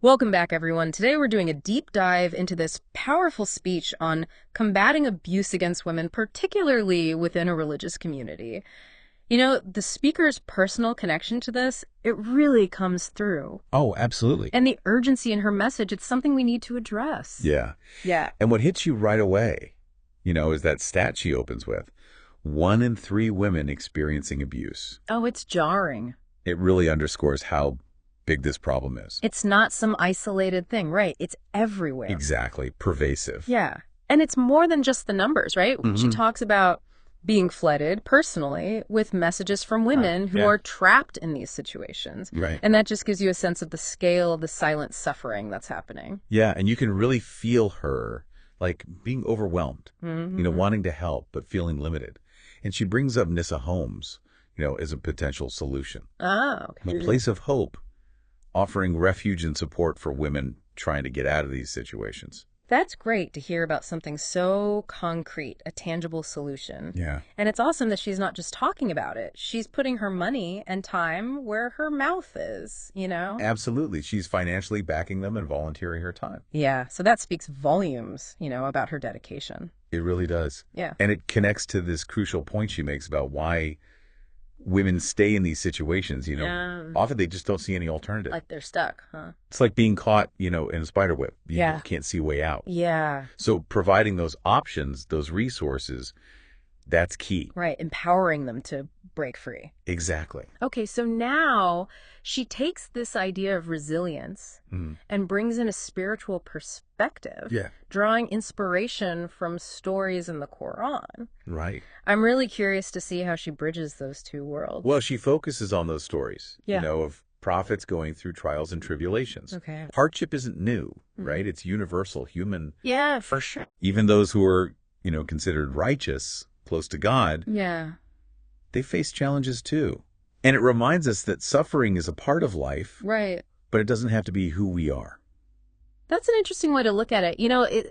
Welcome back, everyone. Today we're doing a deep dive into this powerful speech on combating abuse against women, particularly within a religious community. You know, the speaker's personal connection to this, it really comes through. Oh, absolutely. And the urgency in her message, it's something we need to address. Yeah. Yeah. And what hits you right away, is that stat she opens with. 1 in 3 women experiencing abuse. Oh, it's jarring. It really underscores how big this problem is. It's not some isolated thing, right? It's everywhere. Exactly. Pervasive. Yeah. And it's more than just the numbers, right? She talks about being flooded personally with messages from women who are trapped in these situations. Right. And that just gives you a sense of the scale of the silent suffering that's happening. Yeah, and you can really feel her, like, being overwhelmed, wanting to help, but feeling limited. And she brings up Nyssa Homes, as a potential solution. Oh, okay. A place of hope, offering refuge and support for women trying to get out of these situations. That's great to hear about something so concrete, a tangible solution. Yeah. And it's awesome that she's not just talking about it. She's putting her money and time where her mouth is, Absolutely. She's financially backing them and volunteering her time. Yeah, so that speaks volumes, about her dedication. It really does. Yeah. And it connects to this crucial point she makes about why women stay in these situations, Often they just don't see any alternative. Like they're stuck, huh? It's like being caught, in a spider web. You Yeah. can't see a way out. Yeah. So providing those options, those resources, that's key. Right, empowering them to break free. Exactly. Okay, so now she takes this idea of resilience and brings in a spiritual perspective, Yeah. drawing inspiration from stories in the Quran. Right. I'm really curious to see how she bridges those two worlds. Well, she focuses on those stories, Yeah. of prophets going through trials and tribulations. Okay. Hardship isn't new, right? It's universal, human. Yeah, for sure. Even those who are, considered righteous, close to God, Yeah. they face challenges too. And it reminds us that suffering is a part of life, Right. but it doesn't have to be who we are. That's an interesting way to look at it.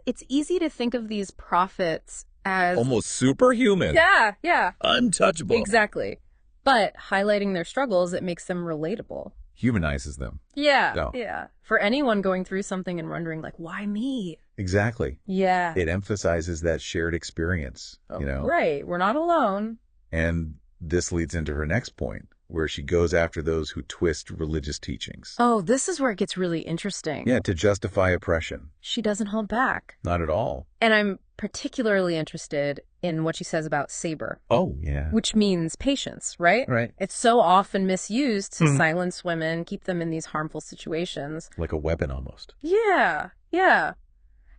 It's easy to think of these prophets as... Almost superhuman. Yeah. Untouchable. Exactly. But highlighting their struggles, it makes them relatable. Humanizes them. Yeah. No. Yeah. For anyone going through something and wondering, why me? Exactly. Yeah. It emphasizes that shared experience, Right. We're not alone. And this leads into her next point, where she goes after those who twist religious teachings. Oh, this is where it gets really interesting. Yeah, to justify oppression. She doesn't hold back. Not at all. And I'm particularly interested in what she says about saber. Oh, yeah. Which means patience, right? Right. It's so often misused to silence women, keep them in these harmful situations. Like a weapon almost. Yeah.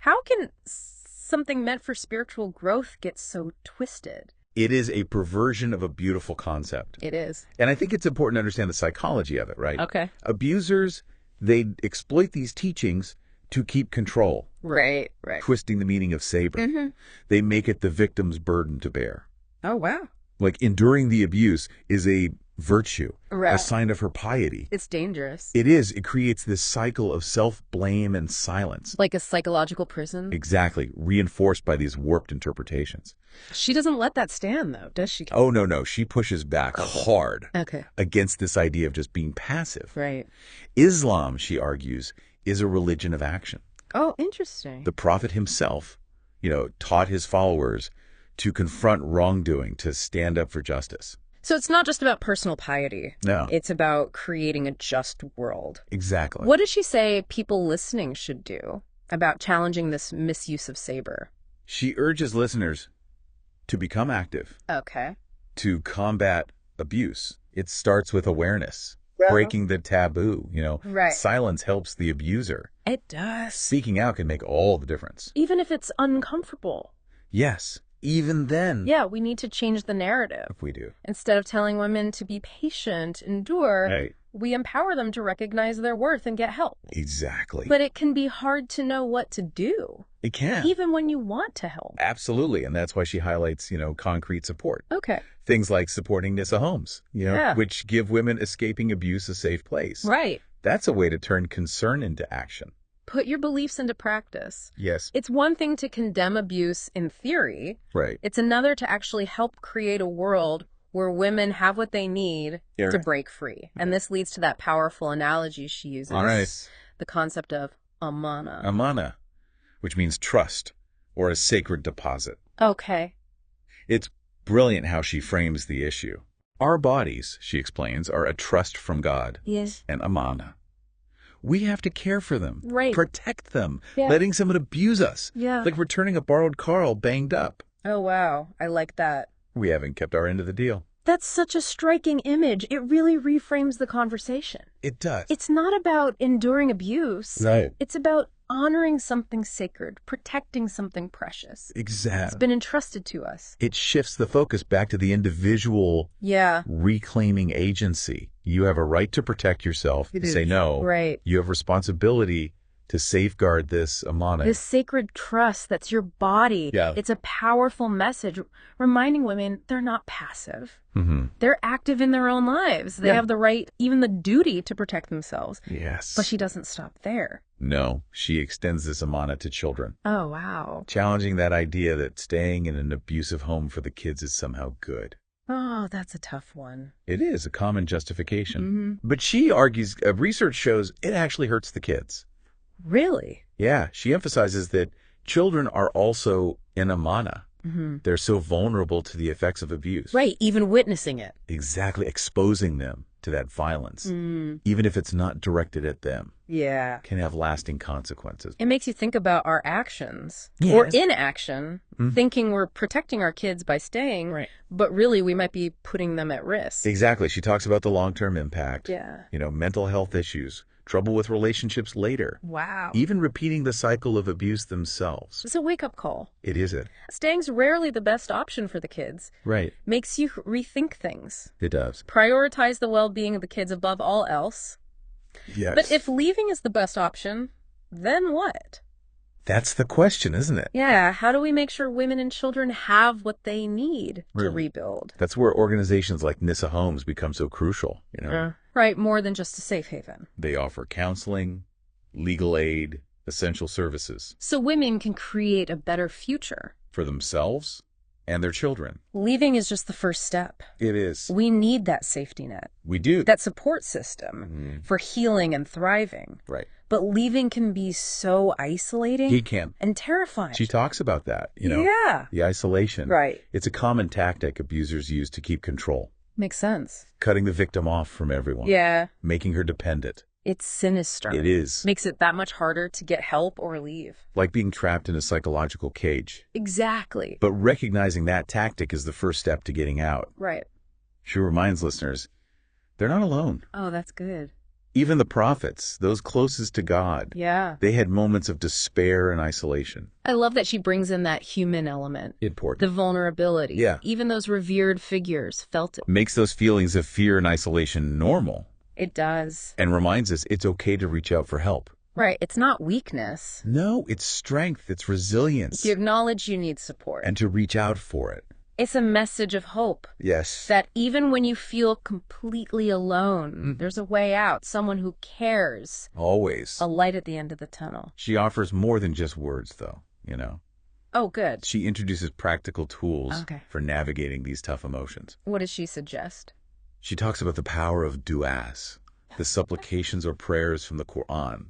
How can something meant for spiritual growth get so twisted? It is a perversion of a beautiful concept. It is. And I think it's important to understand the psychology of it, right? Okay. Abusers, they exploit these teachings to keep control, Right. twisting the meaning of saber. They make it the victim's burden to bear. Oh, wow. Like enduring the abuse is a virtue, Right. a sign of her piety. It's dangerous. It is. It creates this cycle of self-blame and silence. Like a psychological prison. Exactly. Reinforced by these warped interpretations. She doesn't let that stand, though, does she? Oh, no. She pushes back hard Okay. against this idea of just being passive. Right. Islam, she argues, is a religion of action. Oh, interesting. The prophet himself, taught his followers to confront wrongdoing, to stand up for justice. So it's not just about personal piety. No. It's about creating a just world. Exactly. What does she say people listening should do about challenging this misuse of saber? She urges listeners to become active, Okay. to combat abuse. It starts with awareness, breaking the taboo. Right. Silence helps the abuser. It does. Speaking out can make all the difference. Even if it's uncomfortable. Yes, even then. Yeah, we need to change the narrative. If we do. Instead of telling women to be patient, endure, Right. we empower them to recognize their worth and get help. Exactly. But it can be hard to know what to do, It can. even when you want to help. Absolutely. And that's why she highlights, concrete support. Okay. Things like supporting Nyssa Homes, Yeah. which give women escaping abuse a safe place. Right. That's a way to turn concern into action. Put your beliefs into practice. Yes. It's one thing to condemn abuse in theory. Right. It's another to actually help create a world where women have what they need Yeah. to break free. And this leads to that powerful analogy she uses. All right. the concept of amana. Amana, which means trust or a sacred deposit. Okay. It's brilliant how she frames the issue. Our bodies, she explains, are a trust from God. Yes. And amana. We have to care for them, Right. protect them, Yeah. letting someone abuse us. Yeah. Like returning a borrowed car all banged up. Oh, wow. I like that. We haven't kept our end of the deal. That's such a striking image. It really reframes the conversation. It does. It's not about enduring abuse. Right. It's about honoring something sacred, protecting something precious. It's Exactly. been entrusted to us. It shifts the focus back to the individual Yeah. reclaiming agency. You have a right to protect yourself, to say no. Right. You have responsibility to safeguard this amana. This sacred trust that's your body. Yeah. It's a powerful message reminding women they're not passive. Mm-hmm. They're active in their own lives. They Yeah. have the right, even the duty to protect themselves. Yes. But she doesn't stop there. No, she extends this amana to children, Oh, wow. challenging that idea that staying in an abusive home for the kids is somehow good. Oh, that's a tough one. It is a common justification. Mm-hmm. But she argues, research shows it actually hurts the kids. Really? Yeah, she emphasizes that children are also in amana. Mm-hmm. They're so vulnerable to the effects of abuse. Right, even witnessing it. Exactly, exposing them to that violence, Mm. even if it's not directed at them, Yeah. can have lasting consequences. It makes you think about our actions Yes. or inaction, Mhm. thinking we're protecting our kids by staying, Right. but really we might be putting them at risk. Exactly. She talks about the long-term impact, Yeah. mental health issues, trouble with relationships later, Wow. even repeating the cycle of abuse themselves. It's a wake-up call. It is it. Staying's rarely the best option for the kids. Right. Makes you rethink things. It does. Prioritize the well-being of the kids above all else. Yes. But if leaving is the best option, then what? That's the question, isn't it? Yeah, how do we make sure women and children have what they need to Really? rebuild? That's where organizations like Nyssa Homes become so crucial, Right, more than just a safe haven. They offer counseling, legal aid, essential services So women can create a better future. for themselves and their children. Leaving is just the first step. It is. We need that safety net, We do. that support system for healing and thriving. Right. But leaving can be so isolating He can. and terrifying. She talks about that, Yeah. the isolation. Right. It's a common tactic abusers use to keep control, Makes sense. cutting the victim off from everyone, Yeah. making her dependent. It's sinister. It is. Makes it that much harder to get help or leave. Like being trapped in a psychological cage. Exactly. But recognizing that tactic is the first step to getting out. Right. She reminds listeners, they're not alone. Oh, that's good. Even the prophets, those closest to God, Yeah. they had moments of despair and isolation. I love that she brings in that human element, Important. the vulnerability. Yeah. Even those revered figures felt it. Makes those feelings of fear and isolation normal It does. and reminds us it's okay to reach out for help. Right. It's not weakness. No, it's strength, it's resilience, You acknowledge you need support. and to reach out for it. It's a message of hope Yes. that even when you feel completely alone, there's a way out, someone who cares, Always. a light at the end of the tunnel. She offers more than just words, though, Oh, good. She introduces practical tools Okay. for navigating these tough emotions. What does she suggest? She talks about the power of du'as, the supplications or prayers from the Quran,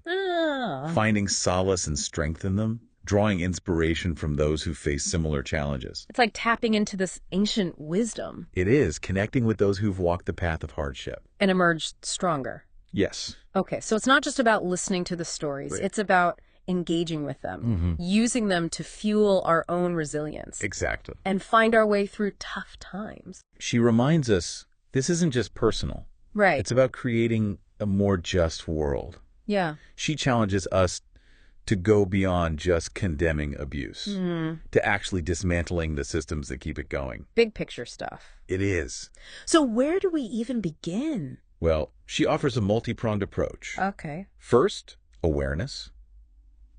finding solace and strength in them, drawing inspiration from those who face similar challenges. It's like tapping into this ancient wisdom It is connecting with those who've walked the path of hardship. and emerged stronger. Yes. Okay, so it's not just about listening to the stories. Right. It's about engaging with them, using them to fuel our own resilience Exactly. and find our way through tough times. She reminds us this isn't just personal. Right. It's about creating a more just world. Yeah. She challenges us to go beyond just condemning abuse, to actually dismantling the systems that keep it going. Big picture stuff. It is. So where do we even begin? Well, she offers a multi-pronged approach. Okay. First, awareness.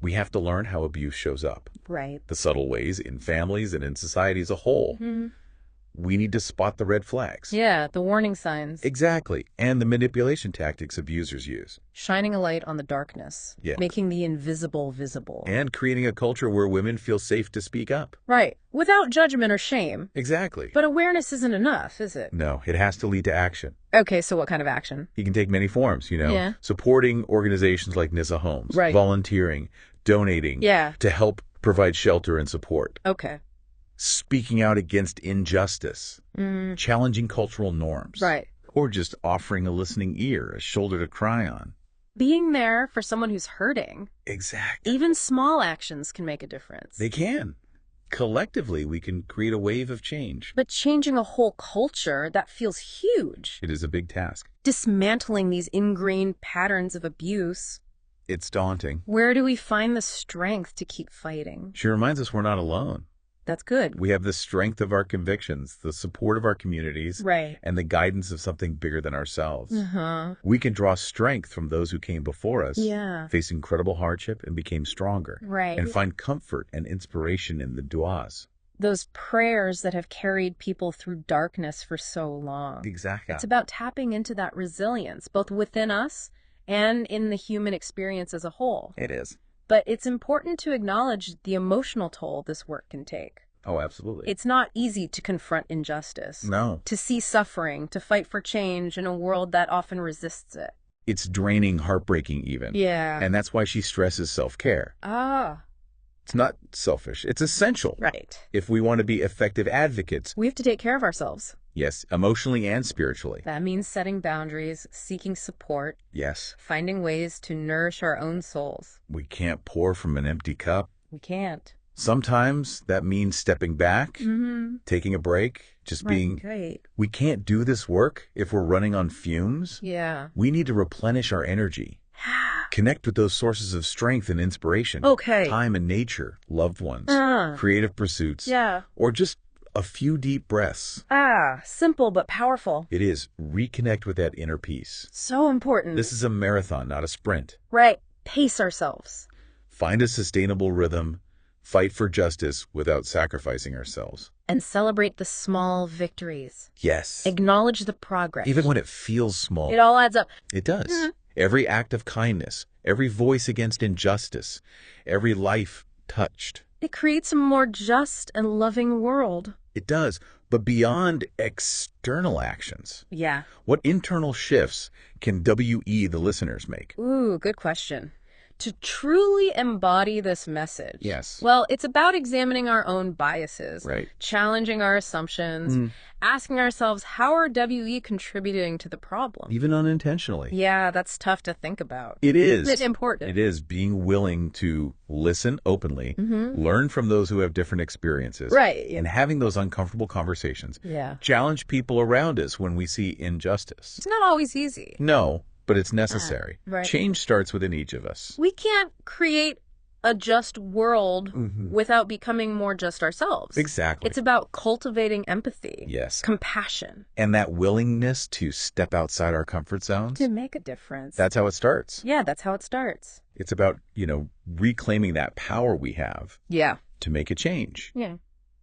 We have to learn how abuse shows up, Right. the subtle ways in families and in society as a whole. we need to spot the red flags. Yeah, the warning signs. Exactly. And the manipulation tactics abusers use. Shining a light on the darkness. Yeah. Making the invisible visible. And creating a culture where women feel safe to speak up. Right. Without judgment or shame. Exactly. But awareness isn't enough, is it? No, it has to lead to action. Okay, so what kind of action? It can take many forms, Yeah. supporting organizations like Nyssa Homes, Right. volunteering, donating Yeah. to help provide shelter and support, Okay. speaking out against injustice, challenging cultural norms, Right. or just offering a listening ear, a shoulder to cry on. Being there for someone who's hurting. Exactly. Even small actions can make a difference. They can. Collectively, we can create a wave of change. But changing a whole culture, that feels huge. It is a big task. Dismantling these ingrained patterns of abuse. It's daunting. Where do we find the strength to keep fighting? She reminds us we're not alone. That's good. We have the strength of our convictions, the support of our communities, Right. and the guidance of something bigger than ourselves. Uh-huh. We can draw strength from those who came before us, Yeah. faced incredible hardship and became stronger, Right. and find comfort and inspiration in the du'as. Those prayers that have carried people through darkness for so long. Exactly. It's about tapping into that resilience, both within us and in the human experience as a whole. It is. But it's important to acknowledge the emotional toll this work can take. Oh, absolutely. It's not easy to confront injustice, No. to see suffering, to fight for change in a world that often resists it. It's draining, heartbreaking even. Yeah. And that's why she stresses self-care. Ah, It's not selfish. It's essential. right. If we want to be effective advocates, We have to take care of ourselves. yes, emotionally and spiritually. That means setting boundaries, seeking support, Yes, finding ways to nourish our own souls. we can't pour from an empty cup. We can't. Sometimes that means stepping back, Mm-hmm. taking a break, just being. Right. We can't do this work if we're running on fumes. Yeah. We need to replenish our energy, connect with those sources of strength and inspiration. Okay. Time and nature, loved ones, creative pursuits, Yeah. or just a few deep breaths. Simple but powerful. It is reconnect with that inner peace. So important. This is a marathon, not a sprint. Right. Pace ourselves. Find a sustainable rhythm, fight for justice without sacrificing ourselves. And celebrate the small victories. Yes. Acknowledge the progress. Even when it feels small. It all adds up. It does. Mhm. Every act of kindness, every voice against injustice, every life touched. It creates a more just and loving world. It does. But beyond external actions, Yeah. what internal shifts can WE the listeners make? Ooh, good question. To truly embody this message. Yes. Well, it's about examining our own biases. Right. Challenging our assumptions. Asking ourselves, how are WE contributing to the problem? Even unintentionally. Yeah, that's tough to think about. It is. It's important. It is being willing to listen openly, learn from those who have different experiences, Right. and having those uncomfortable conversations. Yeah. Challenge people around us when we see injustice. It's not always easy. No, but it's necessary. Right. Change starts within each of us. We can't create a just world without becoming more just ourselves. Exactly. It's about cultivating empathy. Yes. Compassion. And that willingness to step outside our comfort zones, To make a difference. that's how it starts. Yeah, that's how it starts. It's about, reclaiming that power we have Yeah. to make a change. Yeah.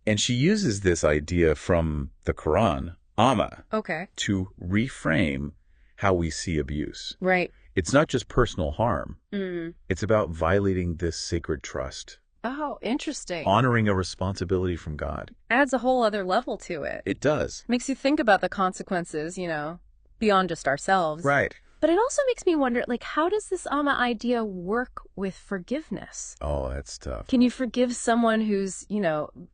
And she uses this idea from the Quran, Amma, Okay. to reframe how we see abuse. Right. It's not just personal harm. Mm. It's about violating this sacred trust, Oh, interesting. honoring a responsibility from God. Adds a whole other level to it. It does. Makes you think about the consequences, beyond just ourselves. Right. But it also makes me wonder, how does this Amma idea work with forgiveness? Oh, that's tough. Can you forgive someone who's,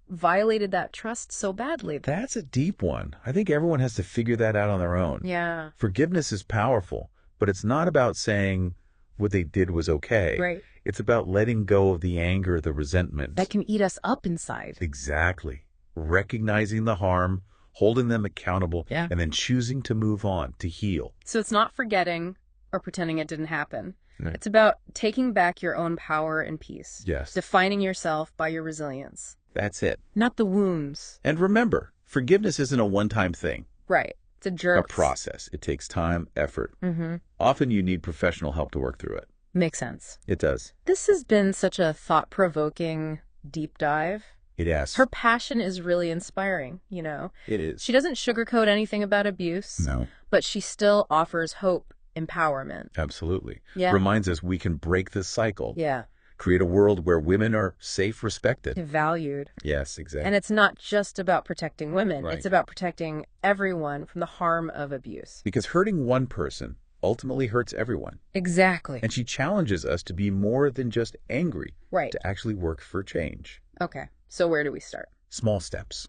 violated that trust so badly? That's a deep one. I think everyone has to figure that out on their own. Yeah. Forgiveness is powerful, but it's not about saying what they did was okay. Right. It's about letting go of the anger, the resentment. That can eat us up inside. Exactly. Recognizing the harm, holding them accountable, Yeah. and then choosing to move on, to heal. So it's not forgetting or pretending it didn't happen. Right. It's about taking back your own power and peace. Yes. Defining yourself by your resilience. That's it. Not the wounds. And remember, forgiveness isn't a one-time thing, Right. It's a journey. a process. It takes time, effort. Mm-hmm. Often you need professional help to work through it. Makes sense. It does. This has been such a thought-provoking deep dive. It is. Her passion is really inspiring, It is. She doesn't sugarcoat anything about abuse, No, but she still offers hope, empowerment. absolutely. Yeah. Reminds us we can break this cycle. Yeah. Create a world where women are safe, respected. Valued. Yes, exactly. And it's not just about protecting women. Right. It's about protecting everyone from the harm of abuse. Because hurting one person ultimately hurts everyone. Exactly. And she challenges us to be more than just angry. Right. To actually work for change. Okay. So where do we start? Small steps.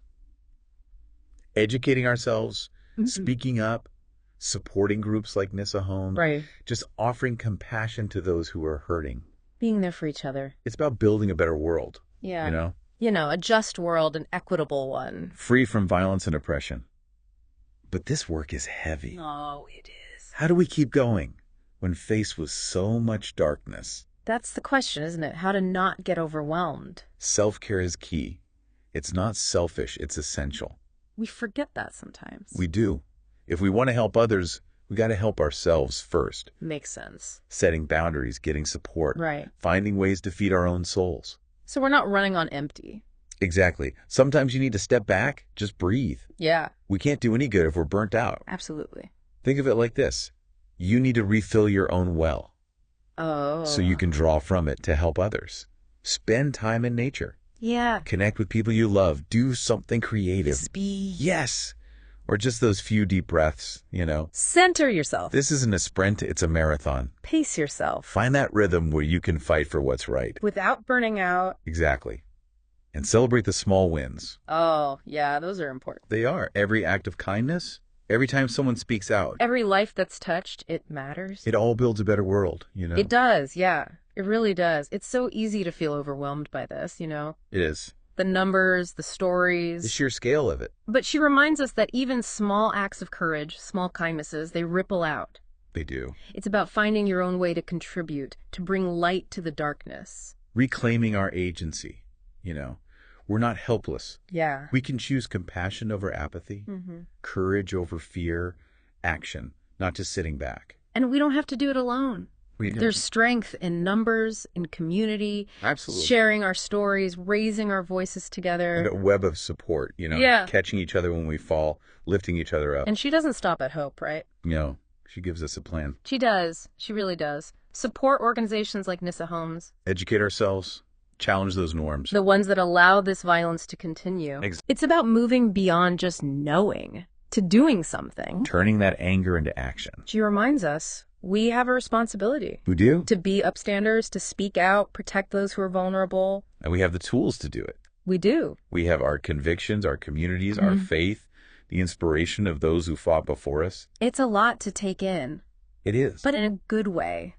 Educating ourselves, speaking up, supporting groups like Nyssa Homes. Right. Just offering compassion to those who are hurting. Being there for each other. It's about building a better world. Yeah. A just world, an equitable one. Free from violence and oppression. But this work is heavy. Oh, it is. How do we keep going when faced with so much darkness? That's the question, isn't it? How to not get overwhelmed. Self-care is key. It's not selfish, it's essential. We forget that sometimes. We do. If we want to help others, we got to help ourselves first. Makes sense. Setting boundaries, getting support. Right. Finding ways to feed our own souls. So we're not running on empty. Exactly. Sometimes you need to step back, just breathe. Yeah. We can't do any good if we're burnt out. Absolutely. Think of it like this. You need to refill your own well. Oh. So you can draw from it to help others. Spend time in nature. Yeah. Connect with people you love. Do something creative. Speed. Yes. Or just those few deep breaths, Center yourself. This isn't a sprint, it's a marathon. Pace yourself. Find that rhythm where you can fight for what's right. Without burning out. Exactly. And celebrate the small wins. Oh, yeah, those are important. They are. Every act of kindness, every time someone speaks out. Every life that's touched, it matters. It all builds a better world, It does, yeah. It really does. It's so easy to feel overwhelmed by this, It is. The numbers, the stories. The sheer scale of it. But she reminds us that even small acts of courage, small kindnesses, they ripple out. They do. It's about finding your own way to contribute, to bring light to the darkness. Reclaiming our agency, We're not helpless. Yeah. We can choose compassion over apathy, courage over fear, action, not just sitting back. And we don't have to do it alone. There's strength in numbers, in community, Absolutely. sharing our stories, raising our voices together. And a web of support, Yeah. catching each other when we fall, lifting each other up. And she doesn't stop at hope, right? She gives us a plan. She does. She really does. Support organizations like Nyssa Homes. Educate ourselves, challenge those norms. The ones that allow this violence to continue. It's about moving beyond just knowing to doing something. Turning that anger into action. She reminds us we have a responsibility. We do. To be upstanders, to speak out, protect those who are vulnerable. And we have the tools to do it. We do. We have our convictions, our communities, our faith, the inspiration of those who fought before us. It's a lot to take in. It is. But in a good way.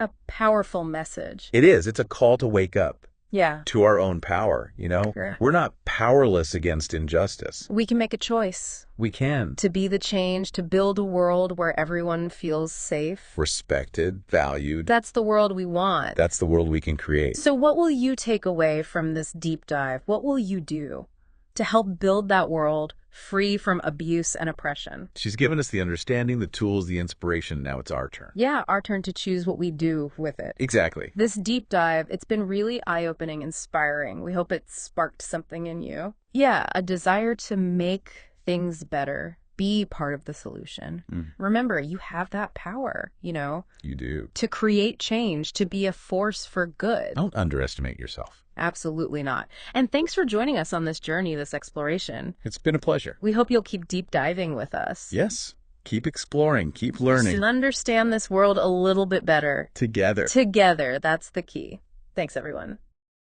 A powerful message. It is. It's a call to wake up. Yeah. To our own power, Sure. We're not powerless against injustice. We can make a choice. We can. To be the change, to build a world where everyone feels safe. Respected, valued. That's the world we want. That's the world we can create. So what will you take away from this deep dive? What will you do to help build that world free from abuse and oppression? She's given us the understanding, the tools, the inspiration. Now it's our turn. Yeah, our turn to choose what we do with it. Exactly. This deep dive, it's been really eye-opening, inspiring. We hope it sparked something in you. Yeah, a desire to make things better, be part of the solution. Remember, you have that power, You do. to create change, to be a force for good. Don't underestimate yourself. Absolutely not. And thanks for joining us on this journey, this exploration. It's been a pleasure. We hope you'll keep deep diving with us. Yes. Keep exploring. Keep learning. To understand this world a little bit better. Together. Together, that's the key. Thanks, everyone.